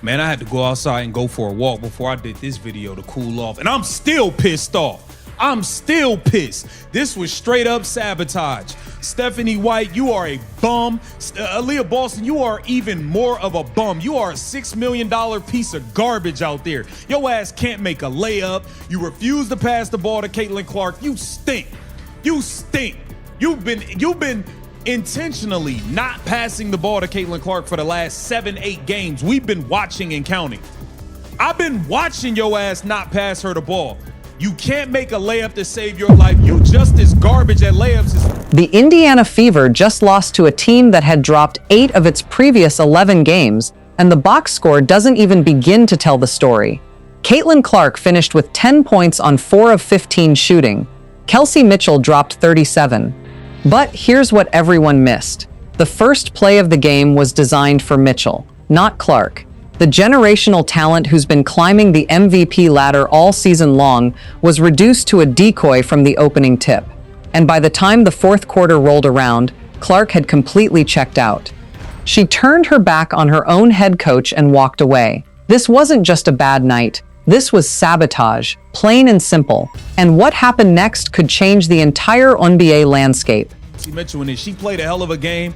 Man, I had to go outside and go for a walk before I did this video to cool off. And I'm still pissed off. I'm still pissed. This was straight up sabotage. Stephanie White, you are a bum. Aaliyah Boston, you are even more of a bum. You are a $6 million piece of garbage out there. Your ass can't make a layup. You refuse to pass the ball to Caitlin Clark. You stink. You stink. You've been intentionally not passing the ball to Caitlin Clark for the last 7-8 games. We've been watching and counting. I've been watching your ass not pass her the ball. You can't make a layup to save your life. You just as garbage at layups as... The Indiana Fever just lost to a team that had dropped 8 of its previous 11 games, and the box score doesn't even begin to tell the story. Caitlin Clark finished with 10 points on 4 of 15 shooting. Kelsey Mitchell dropped 37. But here's what everyone missed. The first play of the game was designed for Mitchell, not Clark. The generational talent who's been climbing the MVP ladder all season long was reduced to a decoy from the opening tip. And by the time the fourth quarter rolled around, Clark had completely checked out. She turned her back on her own head coach and walked away. This wasn't just a bad night. This was sabotage, plain and simple. And what happened next could change the entire Wnba landscape. Mitchell, and she played a hell of a game.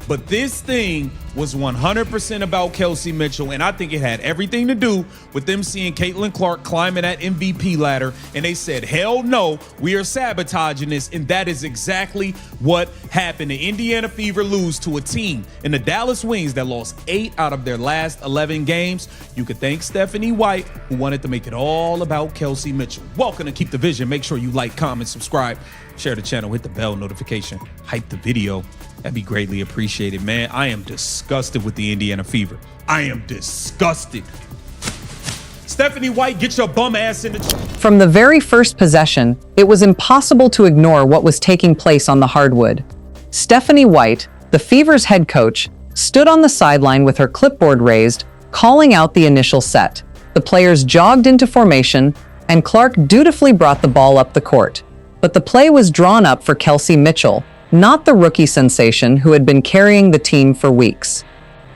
But this thing was 100% about Kelsey Mitchell, and I think it had everything to do with them seeing Caitlin Clark climbing that MVP ladder, and they said, hell no, we are sabotaging this, and that is exactly what happened. The Indiana Fever lose to a team in the Dallas Wings that lost 8 out of their last 11 games. You could thank Stephanie White, who wanted to make it all about Kelsey Mitchell. Welcome to Keep the Vision. Make sure you like, comment, subscribe, share the channel, hit the bell notification, hype the video. That'd be greatly appreciated, man. I am disgusted with the Indiana Fever. I am disgusted. Stephanie White, get your bum ass in the... From the very first possession, it was impossible to ignore what was taking place on the hardwood. Stephanie White, the Fever's head coach, stood on the sideline with her clipboard raised, calling out the initial set. The players jogged into formation, and Clark dutifully brought the ball up the court. But the play was drawn up for Kelsey Mitchell, not the rookie sensation who had been carrying the team for weeks.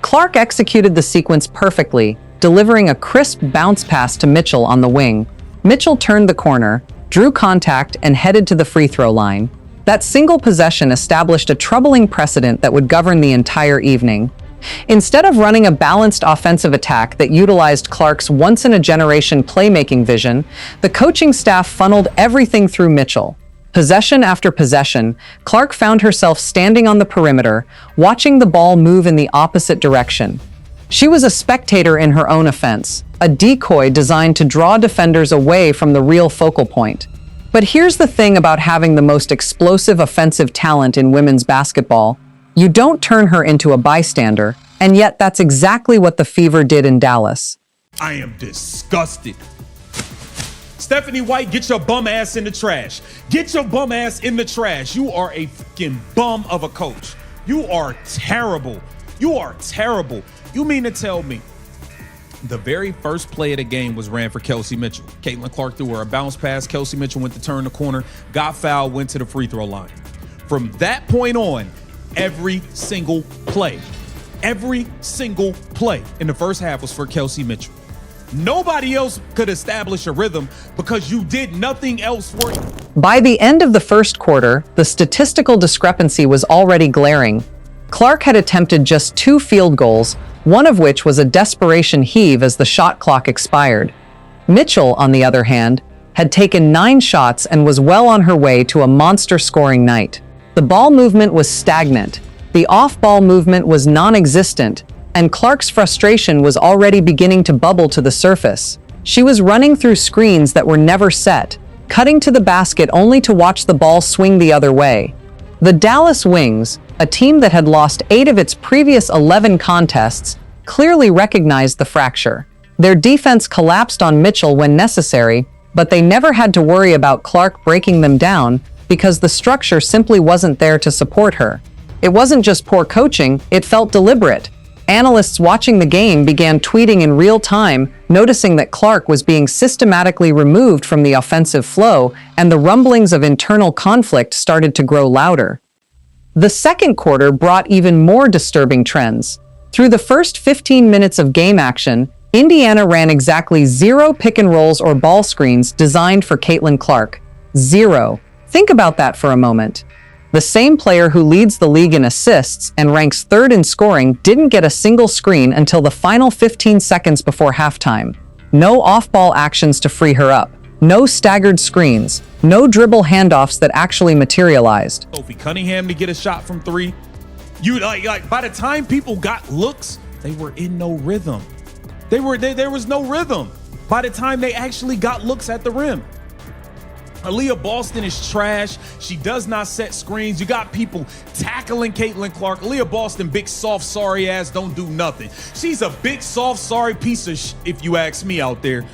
Clark executed the sequence perfectly, delivering a crisp bounce pass to Mitchell on the wing. Mitchell turned the corner, drew contact, and headed to the free throw line. That single possession established a troubling precedent that would govern the entire evening. Instead of running a balanced offensive attack that utilized Clark's once-in-a-generation playmaking vision, the coaching staff funneled everything through Mitchell. Possession after possession, Clark found herself standing on the perimeter, watching the ball move in the opposite direction. She was a spectator in her own offense, a decoy designed to draw defenders away from the real focal point. But here's the thing about having the most explosive offensive talent in women's basketball. You don't turn her into a bystander, and yet that's exactly what the Fever did in Dallas. I am disgusted. Stephanie White, get your bum ass in the trash. Get your bum ass in the trash. You are a freaking bum of a coach. You are terrible. You are terrible. You mean to tell me the very first play of the game was ran for Kelsey Mitchell? Caitlin Clark threw her a bounce pass. Kelsey Mitchell went to turn the corner, got fouled, went to the free throw line. From that point on, every single play in the first half was for Kelsey Mitchell. Nobody else could establish a rhythm because you did nothing else for it. By the end of the first quarter, the statistical discrepancy was already glaring. Clark had attempted just 2 field goals, one of which was a desperation heave as the shot clock expired. Mitchell, on the other hand, had taken 9 shots and was well on her way to a monster scoring night. The ball movement was stagnant, the off-ball movement was non-existent, and Clark's frustration was already beginning to bubble to the surface. She was running through screens that were never set, cutting to the basket only to watch the ball swing the other way. The Dallas Wings, a team that had lost 8 of its previous 11 contests, clearly recognized the fracture. Their defense collapsed on Mitchell when necessary, but they never had to worry about Clark breaking them down because the structure simply wasn't there to support her. It wasn't just poor coaching, it felt deliberate. Analysts watching the game began tweeting in real time, noticing that Clark was being systematically removed from the offensive flow, and the rumblings of internal conflict started to grow louder. The second quarter brought even more disturbing trends. Through the first 15 minutes of game action, Indiana ran exactly 0 pick and rolls or ball screens designed for Caitlin Clark. 0. Think about that for a moment. The same player who leads the league in assists and ranks 3rd in scoring didn't get a single screen until the final 15 seconds before halftime. No off-ball actions to free her up. No staggered screens. No dribble handoffs that actually materialized. Sophie Cunningham to get a shot from 3. You like by the time people got looks, they were in no rhythm. There was no rhythm by the time they actually got looks at the rim. Aaliyah Boston is trash. She does not set screens. You got people tackling Caitlin Clark. Aaliyah Boston, big, soft, sorry ass, don't do nothing. She's a big, soft, sorry piece of if you ask me out there.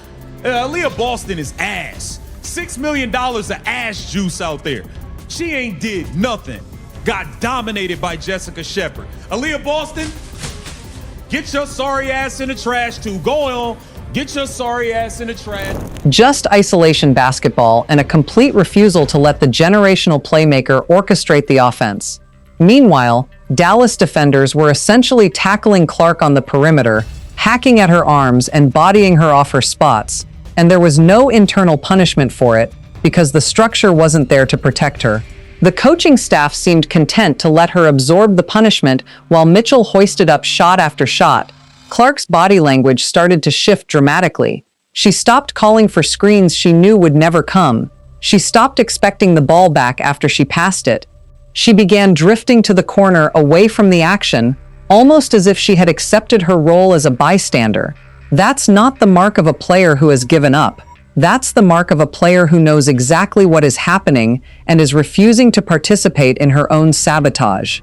Aaliyah Boston is ass. $6 million of ass juice out there. She ain't did nothing. Got dominated by Jessica Shepard. Aaliyah Boston, get your sorry ass in the trash too. Go on. Get your sorry ass in the trash. Just isolation basketball and a complete refusal to let the generational playmaker orchestrate the offense. Meanwhile, Dallas defenders were essentially tackling Clark on the perimeter, hacking at her arms and bodying her off her spots, and there was no internal punishment for it because the structure wasn't there to protect her. The coaching staff seemed content to let her absorb the punishment while Mitchell hoisted up shot after shot. Clark's body language started to shift dramatically. She stopped calling for screens she knew would never come. She stopped expecting the ball back after she passed it. She began drifting to the corner away from the action, almost as if she had accepted her role as a bystander. That's not the mark of a player who has given up. That's the mark of a player who knows exactly what is happening and is refusing to participate in her own sabotage.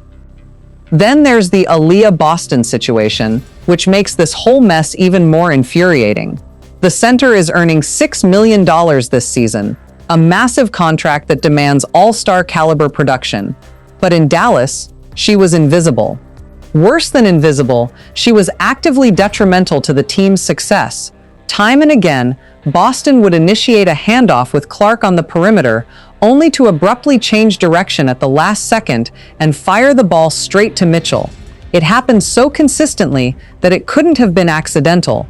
Then there's the Aaliyah Boston situation, which makes this whole mess even more infuriating. The center is earning $6 million this season, a massive contract that demands all-star caliber production. But in Dallas, she was invisible. Worse than invisible, she was actively detrimental to the team's success. Time and again, Boston would initiate a handoff with Clark on the perimeter, only to abruptly change direction at the last second and fire the ball straight to Mitchell. It happened so consistently that it couldn't have been accidental.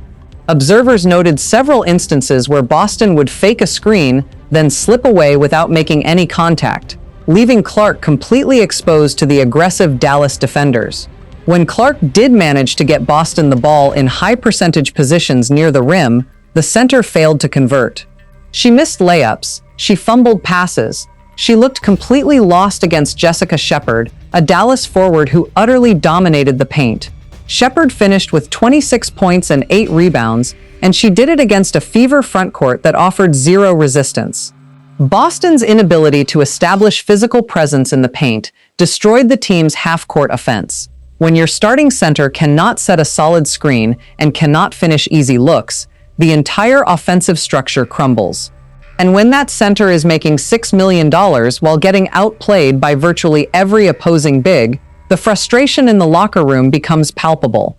Observers noted several instances where Boston would fake a screen, then slip away without making any contact, leaving Clark completely exposed to the aggressive Dallas defenders. When Clark did manage to get Boston the ball in high-percentage positions near the rim, the center failed to convert. She missed layups, she fumbled passes, she looked completely lost against Jessica Shepard, a Dallas forward who utterly dominated the paint. Shepard finished with 26 points and 8 rebounds, and she did it against a Fever frontcourt that offered 0 resistance. Boston's inability to establish physical presence in the paint destroyed the team's half-court offense. When your starting center cannot set a solid screen and cannot finish easy looks, the entire offensive structure crumbles. And when that center is making $6 million while getting outplayed by virtually every opposing big, the frustration in the locker room becomes palpable.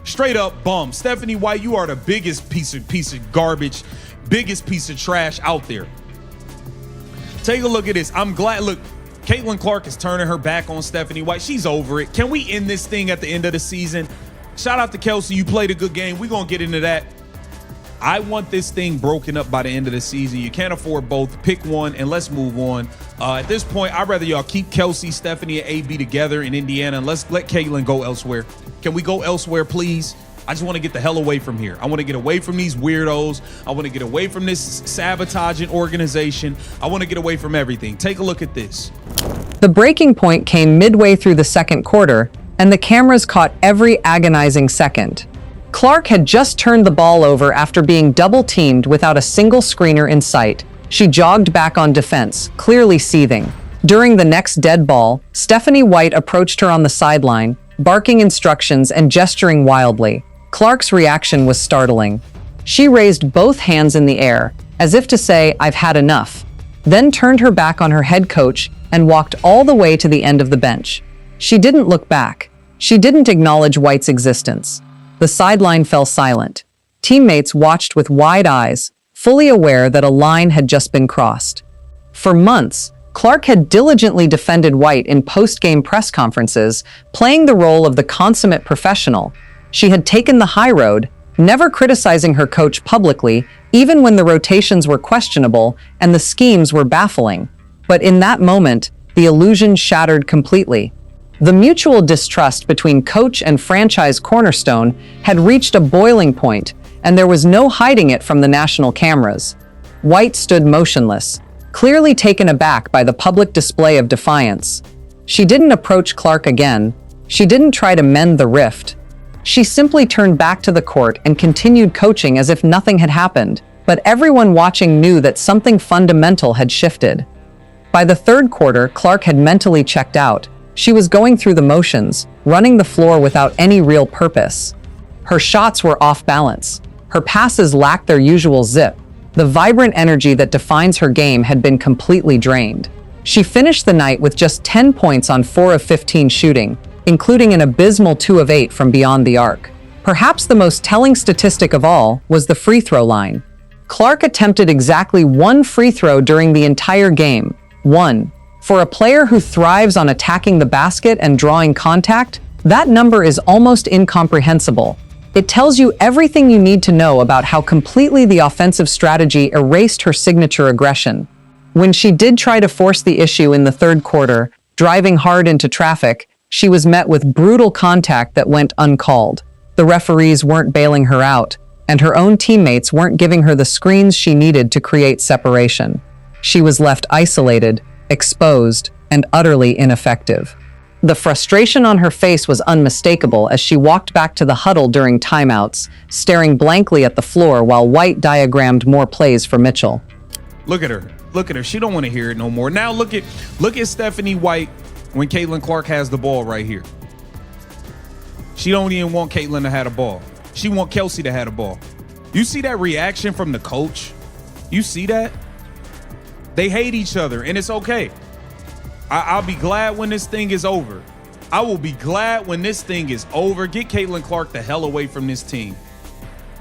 Straight up bum. Stephanie White, you are the biggest piece of garbage, biggest piece of trash out there. Take a look at this. I'm glad. Look, Caitlin Clark is turning her back on Stephanie White. She's over it. Can we end this thing at the end of the season? Shout out to Kelsey. You played a good game. We're going to get into that. I want this thing broken up by the end of the season. You can't afford both. Pick one and let's move on. At this point, I'd rather y'all keep Kelsey, Stephanie, and AB together in Indiana and let's let Caitlin go elsewhere. Can we go elsewhere, please? I just want to get the hell away from here. I want to get away from these weirdos. I want to get away from this sabotaging organization. I want to get away from everything. Take a look at this. The breaking point came midway through the second quarter, and the cameras caught every agonizing second. Clark had just turned the ball over after being double-teamed without a single screener in sight. She jogged back on defense, clearly seething. During the next dead ball, Stephanie White approached her on the sideline, barking instructions and gesturing wildly. Clark's reaction was startling. She raised both hands in the air, as if to say, "I've had enough," then turned her back on her head coach and walked all the way to the end of the bench. She didn't look back. She didn't acknowledge White's existence. The sideline fell silent. Teammates watched with wide eyes, fully aware that a line had just been crossed. For months, Clark had diligently defended White in post-game press conferences, playing the role of the consummate professional. She had taken the high road, never criticizing her coach publicly, even when the rotations were questionable and the schemes were baffling. But in that moment, the illusion shattered completely. The mutual distrust between coach and franchise cornerstone had reached a boiling point, and there was no hiding it from the national cameras. White stood motionless, clearly taken aback by the public display of defiance. She didn't approach Clark again. She didn't try to mend the rift. She simply turned back to the court and continued coaching as if nothing had happened. But everyone watching knew that something fundamental had shifted. By the third quarter, Clark had mentally checked out. She was going through the motions, running the floor without any real purpose. Her shots were off balance. Her passes lacked their usual zip. The vibrant energy that defines her game had been completely drained. She finished the night with just 10 points on 4 of 15 shooting, including an abysmal 2 of 8 from beyond the arc. Perhaps the most telling statistic of all was the free throw line. Clark attempted exactly 1 free throw during the entire game. 1. For a player who thrives on attacking the basket and drawing contact, that number is almost incomprehensible. It tells you everything you need to know about how completely the offensive strategy erased her signature aggression. When she did try to force the issue in the third quarter, driving hard into traffic, she was met with brutal contact that went uncalled. The referees weren't bailing her out, and her own teammates weren't giving her the screens she needed to create separation. She was left isolated, exposed, and utterly ineffective. The frustration on her face was unmistakable as she walked back to the huddle during timeouts, staring blankly at the floor while White diagrammed more plays for Mitchell. Look at her. Look at her. She don't want to hear it no more. Now look at Stephanie White when Caitlin Clark has the ball right here. She don't even want Caitlin to have the ball. She want Kelsey to have the ball. You see that reaction from the coach? You see that? They hate each other, and it's okay. I'll be glad when this thing is over. I will be glad when this thing is over. Get Caitlin Clark the hell away from this team.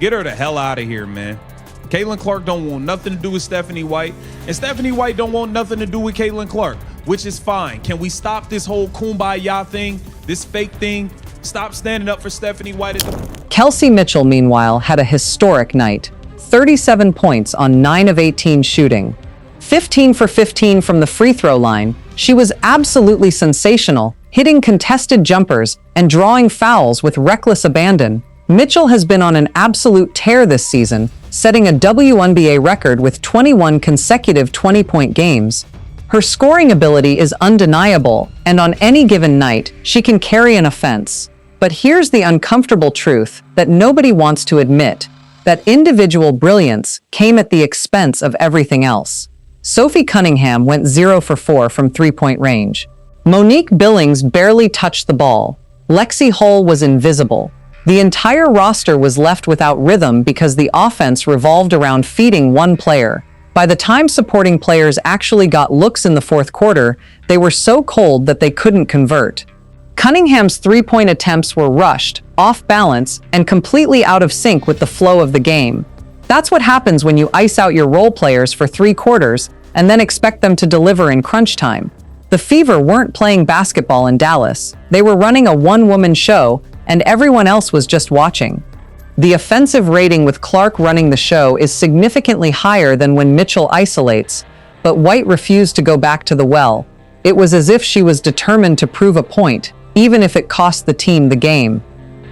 Get her the hell out of here, man. Caitlin Clark don't want nothing to do with Stephanie White, and Stephanie White don't want nothing to do with Caitlin Clark, which is fine. Can we stop this whole kumbaya thing, this fake thing? Stop standing up for Stephanie White. Kelsey Mitchell, meanwhile, had a historic night. 37 points on 9 of 18 shooting. 15 for 15 from the free throw line. She was absolutely sensational, hitting contested jumpers and drawing fouls with reckless abandon. Mitchell has been on an absolute tear this season, setting a Wnba record with 21 consecutive 20-point games. Her scoring ability is undeniable, and on any given night, she can carry an offense. But here's the uncomfortable truth that nobody wants to admit, that individual brilliance came at the expense of everything else. Sophie Cunningham went 0 for 4 from three-point range. Monique Billings barely touched the ball. Lexi Hull was invisible. The entire roster was left without rhythm because the offense revolved around feeding one player. By the time supporting players actually got looks in the fourth quarter, they were so cold that they couldn't convert. Cunningham's three-point attempts were rushed, off balance, and completely out of sync with the flow of the game. That's what happens when you ice out your role players for 3 quarters and then expect them to deliver in crunch time. The Fever weren't playing basketball in Dallas. They were running a one-woman show, and everyone else was just watching. The offensive rating with Clark running the show is significantly higher than when Mitchell isolates, but White refused to go back to the well. It was as if she was determined to prove a point, even if it cost the team the game.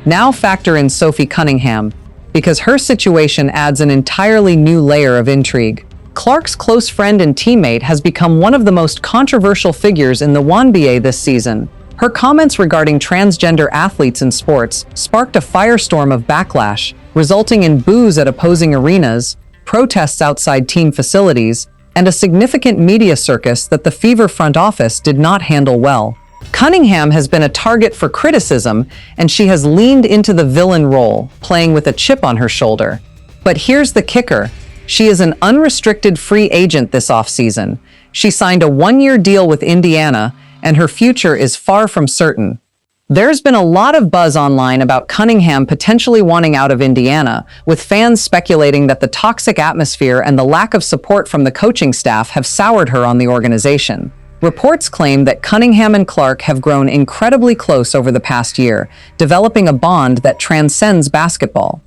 Now factor in Sophie Cunningham, because her situation adds an entirely new layer of intrigue. Clark's close friend and teammate has become one of the most controversial figures in the Wnba this season. Her comments regarding transgender athletes in sports sparked a firestorm of backlash, resulting in boos at opposing arenas, protests outside team facilities, and a significant media circus that the Fever front office did not handle well. Cunningham has been a target for criticism, and she has leaned into the villain role, playing with a chip on her shoulder. But here's the kicker. She is an unrestricted free agent this offseason. She signed a 1-year deal with Indiana, and her future is far from certain. There's been a lot of buzz online about Cunningham potentially wanting out of Indiana, with fans speculating that the toxic atmosphere and the lack of support from the coaching staff have soured her on the organization. Reports claim that Cunningham and Clark have grown incredibly close over the past year, developing a bond that transcends basketball.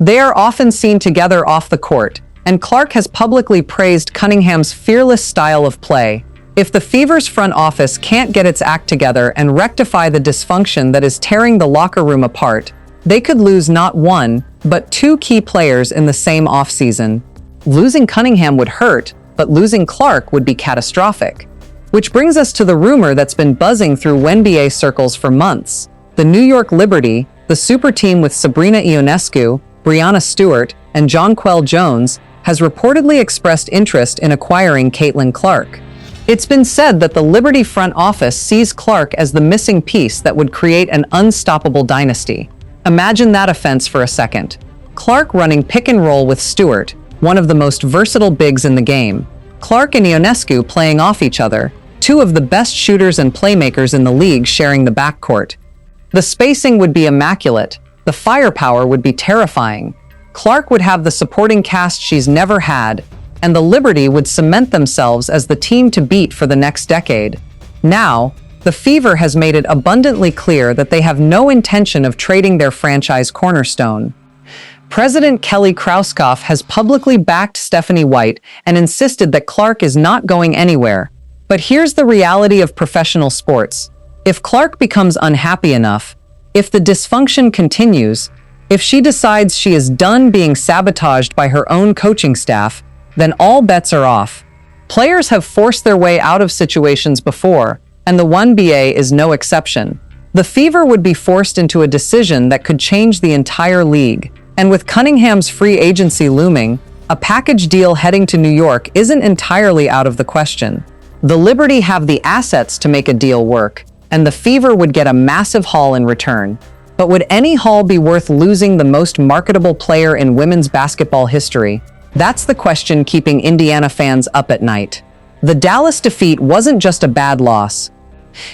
They are often seen together off the court, and Clark has publicly praised Cunningham's fearless style of play. If the Fever's front office can't get its act together and rectify the dysfunction that is tearing the locker room apart, they could lose not one, but two key players in the same offseason. Losing Cunningham would hurt, but losing Clark would be catastrophic. Which brings us to the rumor that's been buzzing through Wnba circles for months. The New York Liberty, the super team with Sabrina Ionescu, Brianna Stewart, and Jonquel Jones, has reportedly expressed interest in acquiring Caitlin Clark. It's been said that the Liberty front office sees Clark as the missing piece that would create an unstoppable dynasty. Imagine that offense for a second. Clark running pick and roll with Stewart, one of the most versatile bigs in the game. Clark and Ionescu playing off each other, two of the best shooters and playmakers in the league sharing the backcourt. The spacing would be immaculate. The firepower would be terrifying. Clark would have the supporting cast she's never had, and the Liberty would cement themselves as the team to beat for the next decade. Now, the Fever has made it abundantly clear that they have no intention of trading their franchise cornerstone. President Kelly Krauskopf has publicly backed Stephanie White and insisted that Clark is not going anywhere. But here's the reality of professional sports. If Clark becomes unhappy enough, if the dysfunction continues, if she decides she is done being sabotaged by her own coaching staff, then all bets are off. Players have forced their way out of situations before, and the Wnba is no exception. The Fever would be forced into a decision that could change the entire league. And with Cunningham's free agency looming, a package deal heading to New York isn't entirely out of the question. The Liberty have the assets to make a deal work, and the Fever would get a massive haul in return. But would any haul be worth losing the most marketable player in women's basketball history? That's the question keeping Indiana fans up at night. The Dallas defeat wasn't just a bad loss.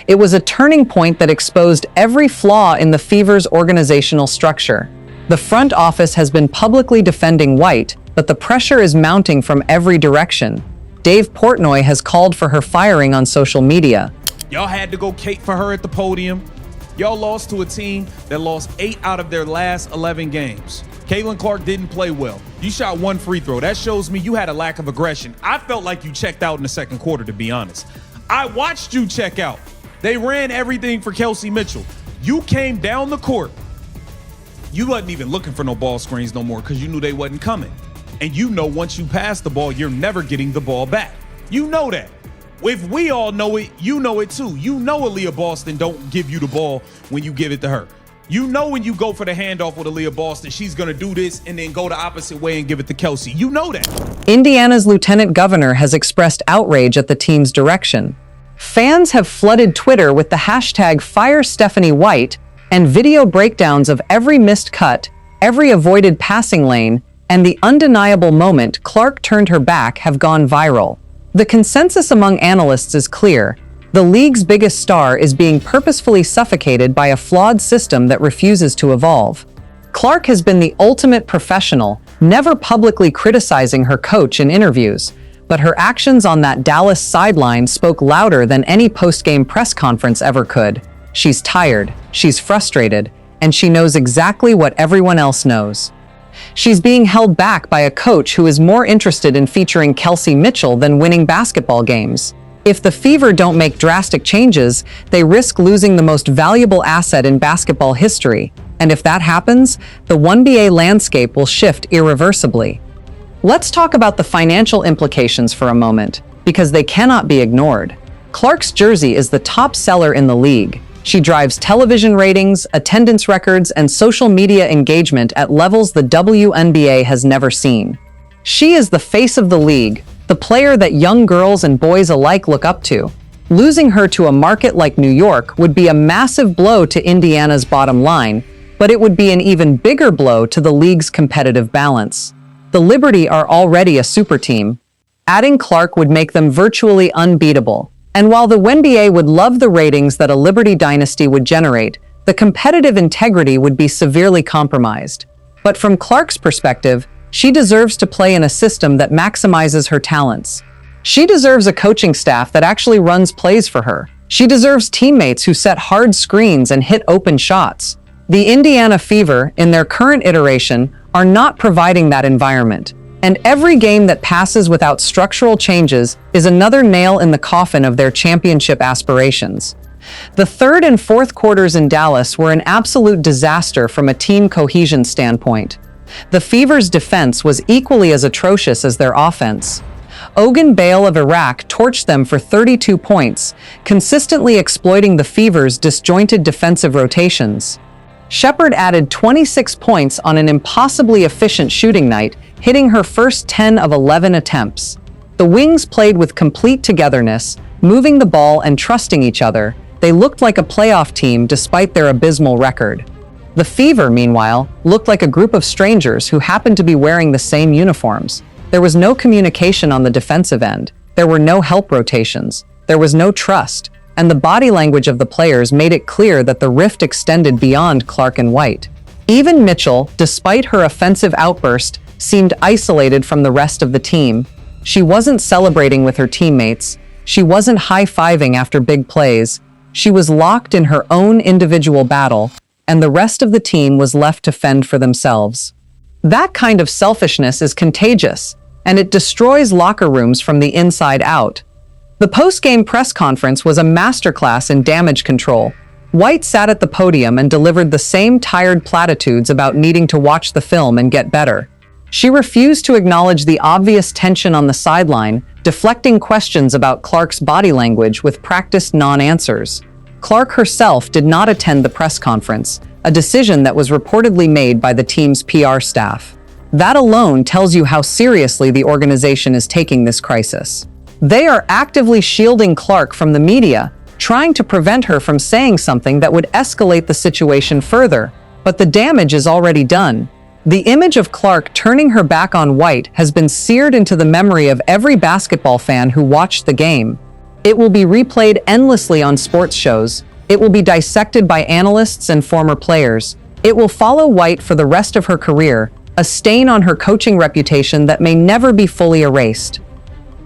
It was a turning point that exposed every flaw in the Fever's organizational structure. The front office has been publicly defending White, but the pressure is mounting from every direction. Dave Portnoy has called for her firing on social media. Y'all had to go Kate for her at the podium. Y'all lost to a team that lost 8 out of their last 11 games. Caitlin Clark didn't play well. You shot 1 free throw. That shows me you had a lack of aggression. I felt like you checked out in the second quarter, to be honest. I watched you check out. They ran everything for Kelsey Mitchell. You came down the court. You wasn't even looking for no ball screens no more because you knew they wasn't coming. And you know once you pass the ball, you're never getting the ball back. You know that. If we all know it, you know it too. You know Aaliyah Boston don't give you the ball when you give it to her. You know when you go for the handoff with Aaliyah Boston, she's going to do this and then go the opposite way and give it to Kelsey. You know that. Indiana's lieutenant governor has expressed outrage at the team's direction. Fans have flooded Twitter with the hashtag #FireStephanieWhite and video breakdowns of every missed cut, every avoided passing lane, and the undeniable moment Clark turned her back have gone viral. The consensus among analysts is clear. The league's biggest star is being purposefully suffocated by a flawed system that refuses to evolve. Clark has been the ultimate professional, never publicly criticizing her coach in interviews, but her actions on that Dallas sideline spoke louder than any post-game press conference ever could. She's tired, she's frustrated, and she knows exactly what everyone else knows. She's being held back by a coach who is more interested in featuring Kelsey Mitchell than winning basketball games. If the Fever don't make drastic changes, they risk losing the most valuable asset in basketball history. And if that happens, the Wnba landscape will shift irreversibly. Let's talk about the financial implications for a moment, because they cannot be ignored. Clark's jersey is the top seller in the league. She drives television ratings, attendance records, and social media engagement at levels the Wnba has never seen. She is the face of the league, the player that young girls and boys alike look up to. Losing her to a market like New York would be a massive blow to Indiana's bottom line, but it would be an even bigger blow to the league's competitive balance. The Liberty are already a super team. Adding Clark would make them virtually unbeatable. And while the Wnba would love the ratings that a Liberty dynasty would generate, the competitive integrity would be severely compromised. But from Clark's perspective, she deserves to play in a system that maximizes her talents. She deserves a coaching staff that actually runs plays for her. She deserves teammates who set hard screens and hit open shots. The Indiana Fever, in their current iteration, are not providing that environment. And every game that passes without structural changes is another nail in the coffin of their championship aspirations. The third and fourth quarters in Dallas were an absolute disaster from a team cohesion standpoint. The Fever's defense was equally as atrocious as their offense. Wnba of Iraq torched them for 32 points, consistently exploiting the Fever's disjointed defensive rotations. Shepard added 26 points on an impossibly efficient shooting night, hitting her first 10 of 11 attempts. The Wings played with complete togetherness, moving the ball and trusting each other. They looked like a playoff team despite their abysmal record. The Fever, meanwhile, looked like a group of strangers who happened to be wearing the same uniforms. There was no communication on the defensive end. There were no help rotations. There was no trust. And the body language of the players made it clear that the rift extended beyond Clark and White. Even Mitchell, despite her offensive outburst, seemed isolated from the rest of the team. She wasn't celebrating with her teammates. She wasn't high-fiving after big plays. She was locked in her own individual battle, and the rest of the team was left to fend for themselves. That kind of selfishness is contagious, and it destroys locker rooms from the inside out. The post-game press conference was a masterclass in damage control. White sat at the podium and delivered the same tired platitudes about needing to watch the film and get better. She refused to acknowledge the obvious tension on the sideline, deflecting questions about Clark's body language with practiced non-answers. Clark herself did not attend the press conference, a decision that was reportedly made by the team's PR staff. That alone tells you how seriously the organization is taking this crisis. They are actively shielding Clark from the media, trying to prevent her from saying something that would escalate the situation further, but the damage is already done. The image of Clark turning her back on White has been seared into the memory of every basketball fan who watched the game. It will be replayed endlessly on sports shows. It will be dissected by analysts and former players. It will follow White for the rest of her career, a stain on her coaching reputation that may never be fully erased.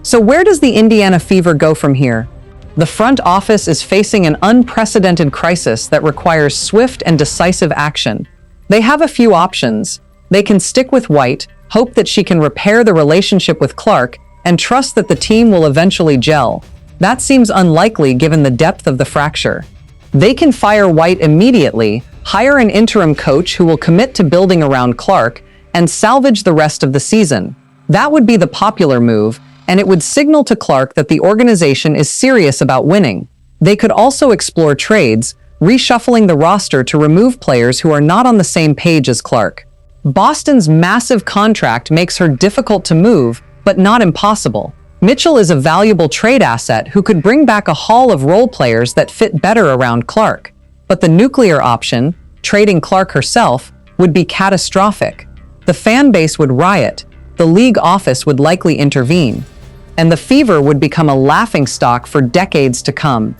So where does the Indiana Fever go from here? The front office is facing an unprecedented crisis that requires swift and decisive action. They have a few options. They can stick with White, hope that she can repair the relationship with Clark, and trust that the team will eventually gel. That seems unlikely given the depth of the fracture. They can fire White immediately, hire an interim coach who will commit to building around Clark, and salvage the rest of the season. That would be the popular move, and it would signal to Clark that the organization is serious about winning. They could also explore trades, reshuffling the roster to remove players who are not on the same page as Clark. Boston's massive contract makes her difficult to move, but not impossible. Mitchell is a valuable trade asset who could bring back a haul of role players that fit better around Clark. But the nuclear option, trading Clark herself, would be catastrophic. The fan base would riot, the league office would likely intervene, and the Fever would become a laughingstock for decades to come.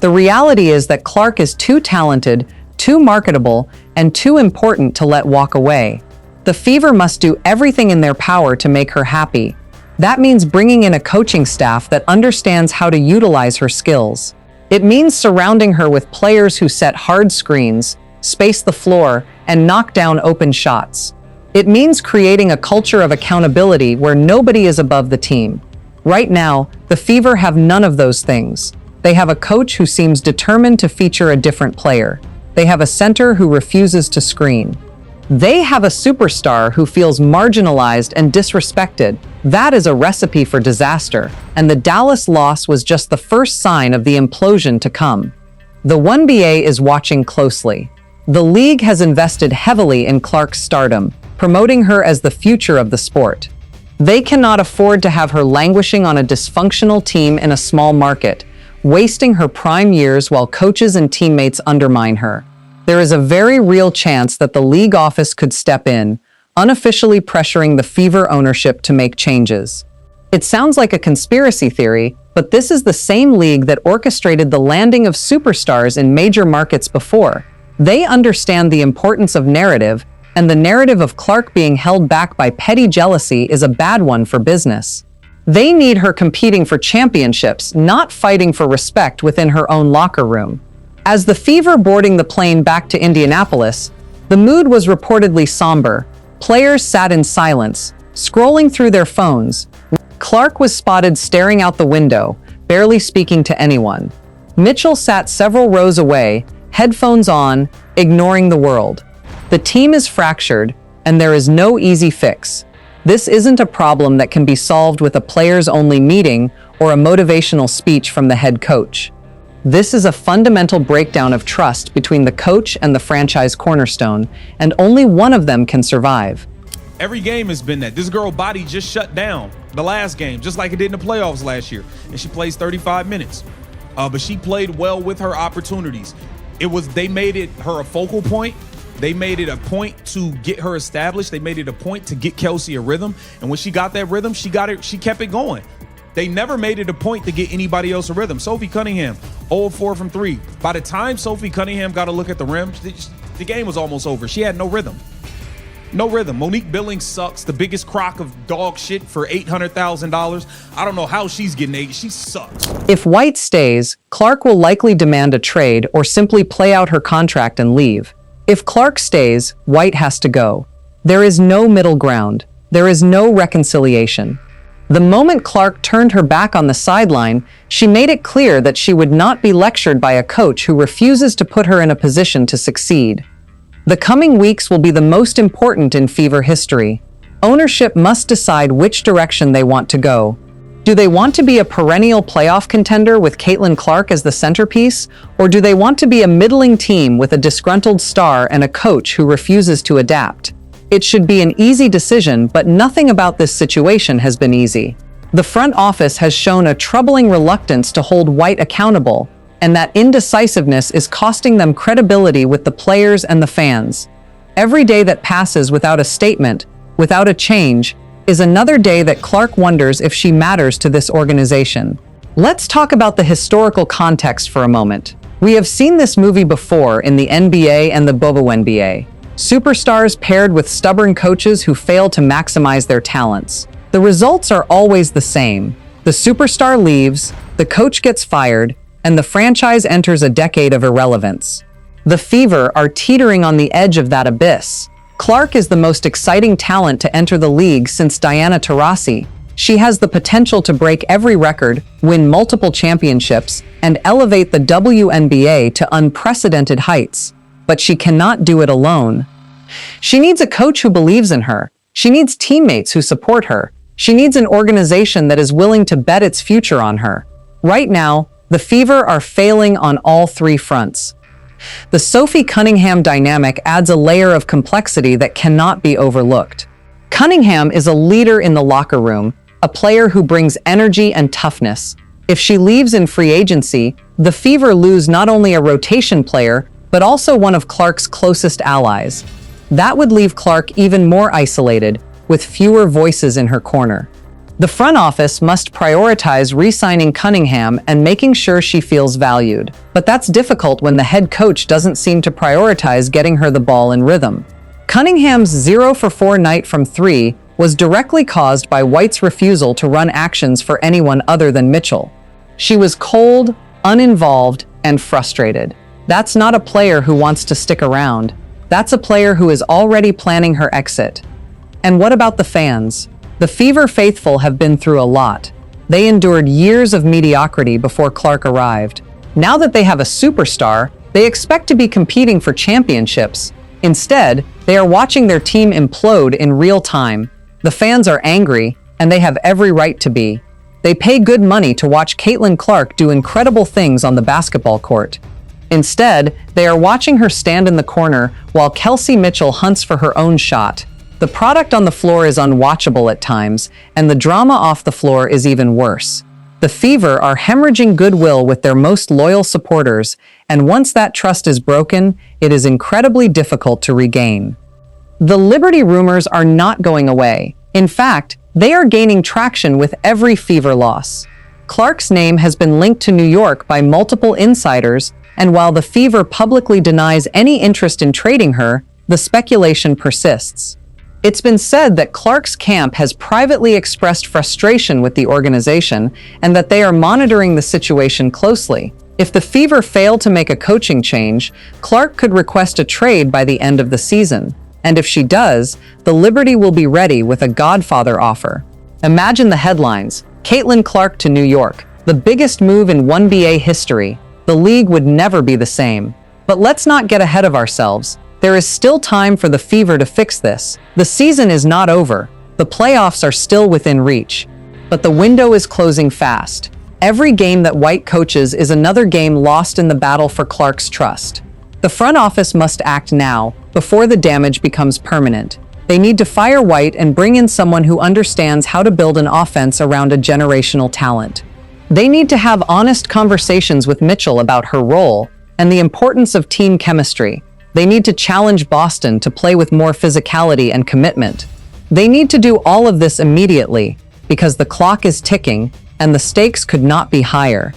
The reality is that Clark is too talented, too marketable, and too important to let walk away. The Fever must do everything in their power to make her happy. That means bringing in a coaching staff that understands how to utilize her skills. It means surrounding her with players who set hard screens, space the floor, and knock down open shots. It means creating a culture of accountability where nobody is above the team. Right now, the Fever have none of those things. They have a coach who seems determined to feature a different player. They have a center who refuses to screen. They have a superstar who feels marginalized and disrespected. That is a recipe for disaster, and the Dallas loss was just the first sign of the implosion to come. The Wnba is watching closely. The league has invested heavily in Clark's stardom, promoting her as the future of the sport. They cannot afford to have her languishing on a dysfunctional team in a small market, wasting her prime years while coaches and teammates undermine her. There is a very real chance that the league office could step in, unofficially pressuring the Fever ownership to make changes. It sounds like a conspiracy theory, but this is the same league that orchestrated the landing of superstars in major markets before. They understand the importance of narrative, and the narrative of Clark being held back by petty jealousy is a bad one for business. They need her competing for championships, not fighting for respect within her own locker room. As the Fever boarding the plane back to Indianapolis, the mood was reportedly somber. Players sat in silence, scrolling through their phones. Clark was spotted staring out the window, barely speaking to anyone. Mitchell sat several rows away, headphones on, ignoring the world. The team is fractured, and there is no easy fix. This isn't a problem that can be solved with a players-only meeting or a motivational speech from the head coach. This is a fundamental breakdown of trust between the coach and the franchise cornerstone, and only one of them can survive. Every game has been that. This girl body just shut down the last game, just like it did in the playoffs last year. And she plays 35 minutes. But she played well with her opportunities. They made it her a focal point. They made it a point to get her established. They made it a point to get Kelsey a rhythm. And when she got that rhythm, she kept it going. They never made it a point to get anybody else a rhythm. Sophie Cunningham, 0-4 from 3. By the time Sophie Cunningham got a look at the rim, the game was almost over. She had no rhythm. No rhythm. Monique Billings sucks. The biggest crock of dog shit for $800,000. I don't know how she's getting 8. She sucks. If White stays, Clark will likely demand a trade or simply play out her contract and leave. If Clark stays, White has to go. There is no middle ground. There is no reconciliation. The moment Clark turned her back on the sideline, she made it clear that she would not be lectured by a coach who refuses to put her in a position to succeed. The coming weeks will be the most important in Fever history. Ownership must decide which direction they want to go. Do they want to be a perennial playoff contender with Caitlin Clark as the centerpiece, or do they want to be a middling team with a disgruntled star and a coach who refuses to adapt? It should be an easy decision, but nothing about this situation has been easy. The front office has shown a troubling reluctance to hold White accountable, and that indecisiveness is costing them credibility with the players and the fans. Every day that passes without a statement, without a change, is another day that Clark wonders if she matters to this organization. Let's talk about the historical context for a moment. We have seen this movie before in the NBA and the Wnba. Superstars paired with stubborn coaches who fail to maximize their talents. The results are always the same. The superstar leaves, the coach gets fired, and the franchise enters a decade of irrelevance. The Fever are teetering on the edge of that abyss. Clark is the most exciting talent to enter the league since Diana Taurasi. She has the potential to break every record, win multiple championships, and elevate the Wnba to unprecedented heights. But she cannot do it alone. She needs a coach who believes in her. She needs teammates who support her. She needs an organization that is willing to bet its future on her. Right now, the Fever are failing on all three fronts. The Sophie Cunningham dynamic adds a layer of complexity that cannot be overlooked. Cunningham is a leader in the locker room, a player who brings energy and toughness. If she leaves in free agency, the Fever lose not only a rotation player, but also one of Clark's closest allies. That would leave Clark even more isolated, with fewer voices in her corner. The front office must prioritize re-signing Cunningham and making sure she feels valued. But that's difficult when the head coach doesn't seem to prioritize getting her the ball in rhythm. Cunningham's 0-for-4 night from 3 was directly caused by White's refusal to run actions for anyone other than Mitchell. She was cold, uninvolved, and frustrated. That's not a player who wants to stick around. That's a player who is already planning her exit. And what about the fans? The Fever faithful have been through a lot. They endured years of mediocrity before Clark arrived. Now that they have a superstar, they expect to be competing for championships. Instead, they are watching their team implode in real time. The fans are angry, and they have every right to be. They pay good money to watch Caitlin Clark do incredible things on the basketball court. Instead, they are watching her stand in the corner while Kelsey Mitchell hunts for her own shot. The product on the floor is unwatchable at times, and the drama off the floor is even worse. The Fever are hemorrhaging goodwill with their most loyal supporters, and once that trust is broken, it is incredibly difficult to regain. The Liberty rumors are not going away. In fact, they are gaining traction with every Fever loss. Clark's name has been linked to New York by multiple insiders, and while the Fever publicly denies any interest in trading her, the speculation persists. It's been said that Clark's camp has privately expressed frustration with the organization and that they are monitoring the situation closely. If the Fever fail to make a coaching change, Clark could request a trade by the end of the season. And if she does, the Liberty will be ready with a Godfather offer. Imagine the headlines: Caitlin Clark to New York, the biggest move in Wnba history. The league would never be the same. But let's not get ahead of ourselves. There is still time for the Fever to fix this. The season is not over. The playoffs are still within reach. But the window is closing fast. Every game that White coaches is another game lost in the battle for Clark's trust. The front office must act now, before the damage becomes permanent. They need to fire White and bring in someone who understands how to build an offense around a generational talent. They need to have honest conversations with Mitchell about her role and the importance of team chemistry. They need to challenge Boston to play with more physicality and commitment. They need to do all of this immediately, because the clock is ticking and the stakes could not be higher.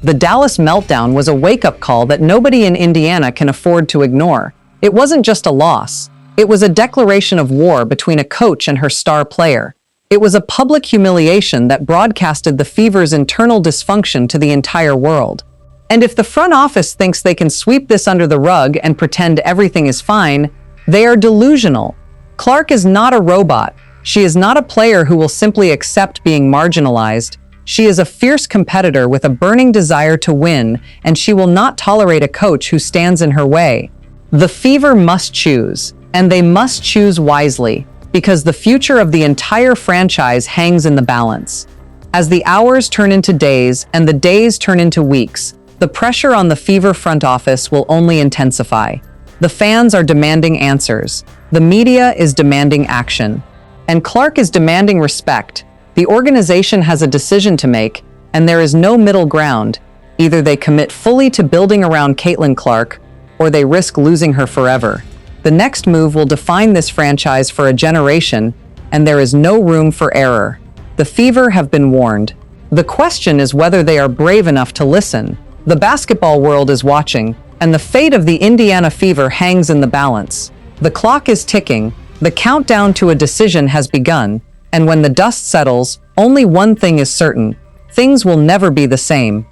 The Dallas meltdown was a wake-up call that nobody in Indiana can afford to ignore. It wasn't just a loss. It was a declaration of war between a coach and her star player. It was a public humiliation that broadcasted the Fever's internal dysfunction to the entire world. And if the front office thinks they can sweep this under the rug and pretend everything is fine, they are delusional. Clark is not a robot. She is not a player who will simply accept being marginalized. She is a fierce competitor with a burning desire to win, and she will not tolerate a coach who stands in her way. The Fever must choose, and they must choose wisely, because the future of the entire franchise hangs in the balance. As the hours turn into days and the days turn into weeks, the pressure on the Fever front office will only intensify. The fans are demanding answers. The media is demanding action. And Clark is demanding respect. The organization has a decision to make, and there is no middle ground. Either they commit fully to building around Caitlin Clark, or they risk losing her forever. The next move will define this franchise for a generation, and there is no room for error. The Fever have been warned. The question is whether they are brave enough to listen. The basketball world is watching, and the fate of the Indiana Fever hangs in the balance. The clock is ticking, the countdown to a decision has begun, and when the dust settles, only one thing is certain: things will never be the same.